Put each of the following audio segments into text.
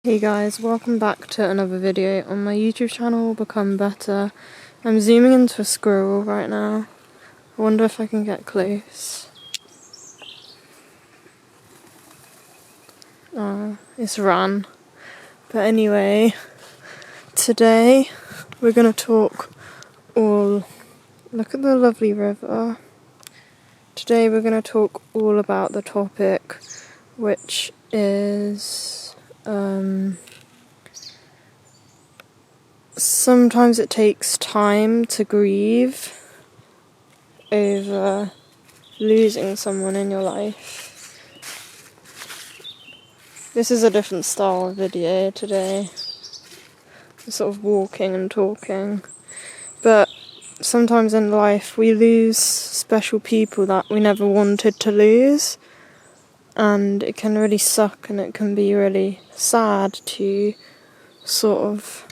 Hey guys, welcome back to another video on my YouTube channel, Become Better. I'm zooming into a squirrel right now. I wonder if I can get close. Oh, it's ran. But anyway, today we're gonna talk look at the lovely river. Today we're gonna talk all about the topic, which is, sometimes it takes time to grieve over losing someone in your life. This is a different style of video today. Sort of walking and talking. But sometimes in life we lose special people that we never wanted to lose. And it can really suck and it can be really sad to sort of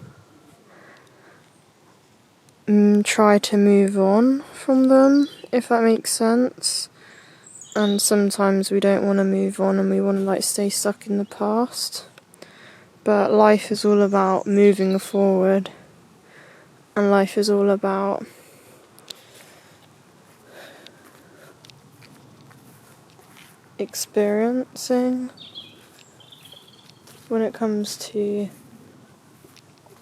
try to move on from them, if that makes sense. And sometimes we don't want to move on and we want to stay stuck in the past. But life is all about moving forward. And life is all about experiencing. When it comes to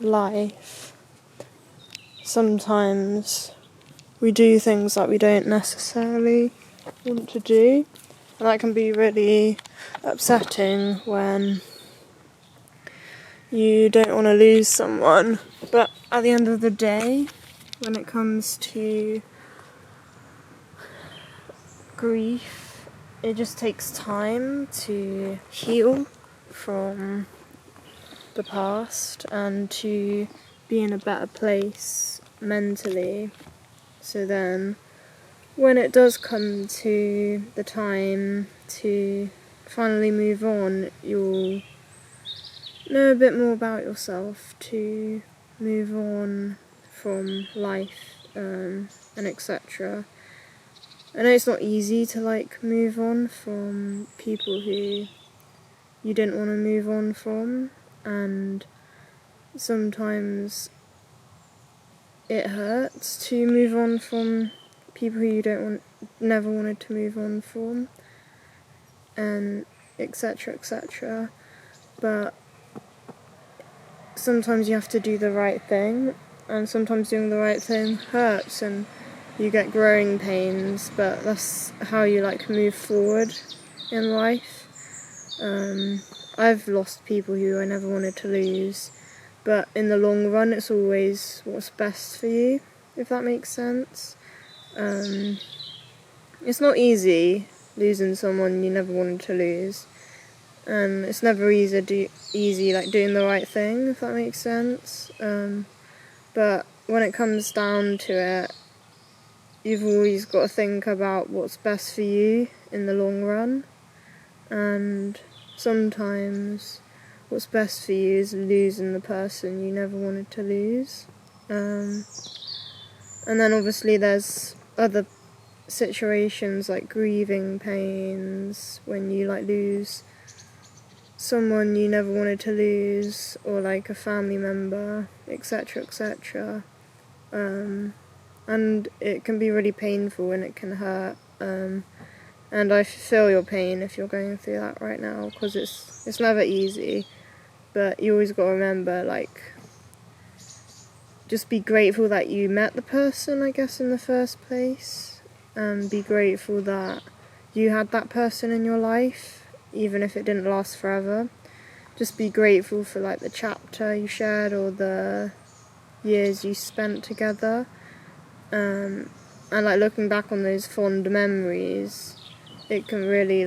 life, sometimes we do things that we don't necessarily want to do. And that can be really upsetting when you don't want to lose someone. But at the end of the day, when it comes to grief, it just takes time to heal from the past and to be in a better place mentally. So then, when it does come to the time to finally move on, you'll know a bit more about yourself to move on from life and etc. I know it's not easy to move on from people who you didn't want to move on from, and sometimes it hurts to move on from people who you never wanted to move on from, and etc. etc. But sometimes you have to do the right thing, and sometimes doing the right thing hurts and you get growing pains, but that's how you move forward in life. I've lost people who I never wanted to lose, but in the long run it's always what's best for you, if that makes sense. It's not easy losing someone you never wanted to lose, and it's never easy doing the right thing, if that makes sense. But when it comes down to it, you've always got to think about what's best for you in the long run, and sometimes what's best for you is losing the person you never wanted to lose. And then obviously there's other situations like grieving pains, when you lose someone you never wanted to lose, or a family member, etc. etc. And it can be really painful and it can hurt. And I feel your pain if you're going through that right now, because it's never easy. But you always got to remember, just be grateful that you met the person, I guess, in the first place. And be grateful that you had that person in your life, even if it didn't last forever. Just be grateful for the chapter you shared or the years you spent together. And looking back on those fond memories, it can really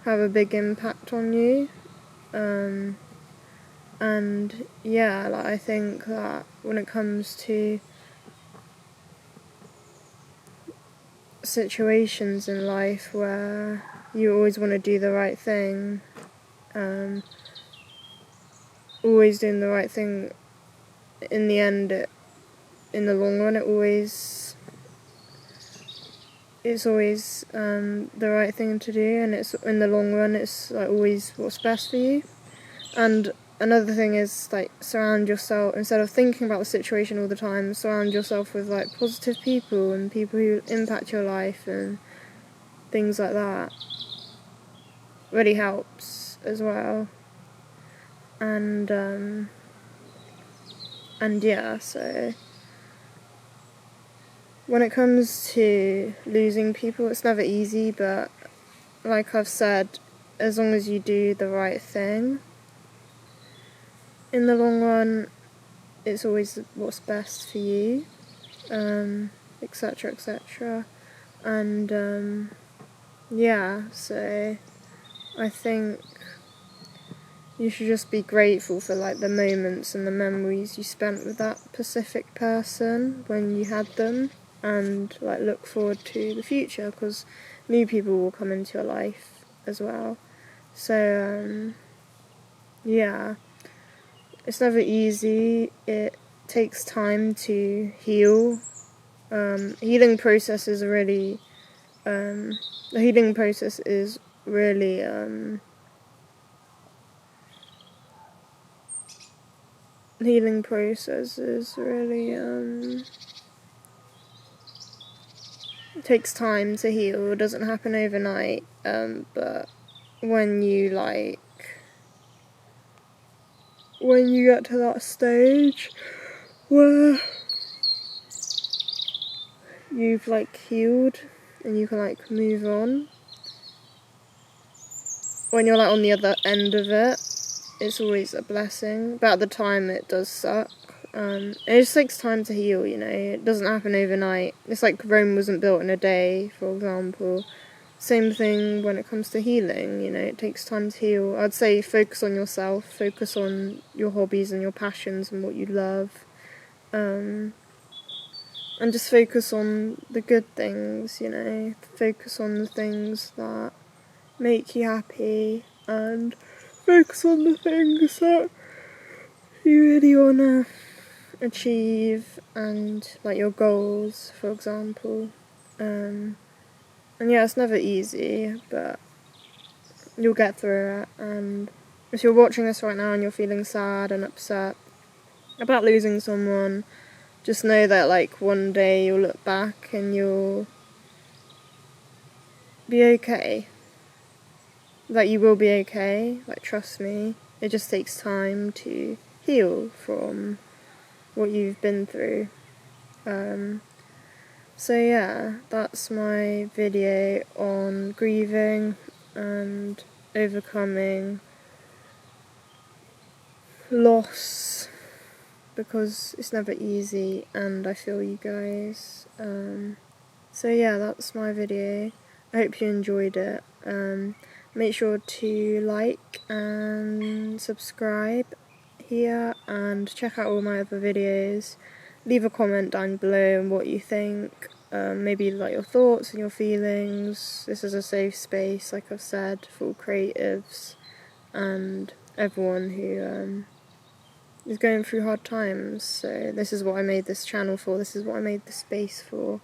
have a big impact on you. And yeah, I think that when it comes to situations in life where you always want to do the right thing, always doing the right thing, in the end, in the long run, it always it's always the right thing to do, and it's in the long run it's like always what's best for you. And another thing is like surround yourself, instead of thinking about the situation all the time, surround yourself with like positive people and people who impact your life and things like that. Really helps as well. And yeah, so when it comes to losing people, it's never easy, but like I've said, as long as you do the right thing, in the long run, it's always what's best for you, etc, etc. And yeah, so I think you should just be grateful for like the moments and the memories you spent with that specific person when you had them, and like look forward to the future, because new people will come into your life as well. So yeah, it's never easy. It takes time to heal. Healing process is really the healing process is really healing process is really it takes time to heal. It doesn't happen overnight, but when you get to that stage where you've like healed and you can like move on, when you're like on the other end of it, it's always a blessing. But at the time it does suck. It just takes time to heal, you know. It doesn't happen overnight. It's like Rome wasn't built in a day, for example. Same thing when it comes to healing, you know, it takes time to heal. I'd say focus on yourself, focus on your hobbies and your passions and what you love. And just focus on the good things, you know. Focus on the things that make you happy, and focus on the things that you really want to achieve, and like your goals, for example. And yeah, it's never easy, but you'll get through it. And if you're watching this right now and you're feeling sad and upset about losing someone, just know that like one day you'll look back and you'll be okay. Like you will be okay, like trust me. It just takes time to heal from what you've been through. So yeah, that's my video on grieving and overcoming loss, because it's never easy, and I feel you guys. So yeah, that's my video. I hope you enjoyed it. Make sure to like and subscribe here, and check out all my other videos. Leave a comment down below on what you think, maybe like your thoughts and your feelings. This is a safe space, like I've said, for all creatives and everyone who is going through hard times. So this is what I made this channel for, this is what I made this space for.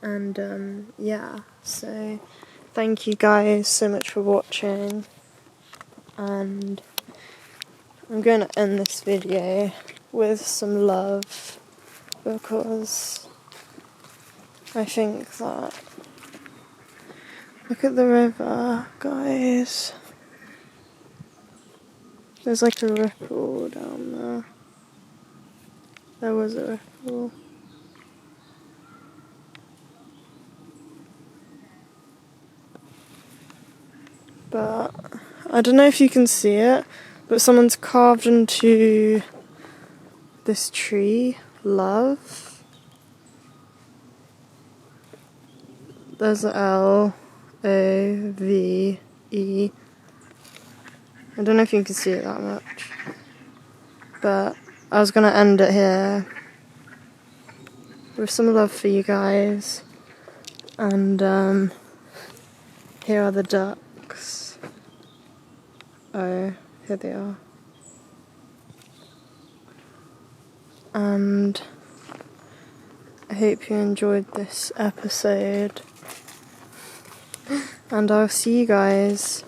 And yeah, so thank you guys so much for watching, and I'm going to end this video with some love, because I think that, look at the river, guys, there's like a ripple down there, there was a ripple. But I don't know if you can see it, but someone's carved into this tree, love. There's a L-O-V-E. I don't know if you can see it that much, but I was going to end it here with some love for you guys. And here are the ducks. Oh, here they are. And I hope you enjoyed this episode. and I'll see you guys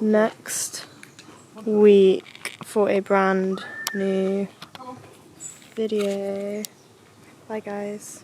next week for a brand new video. Bye guys.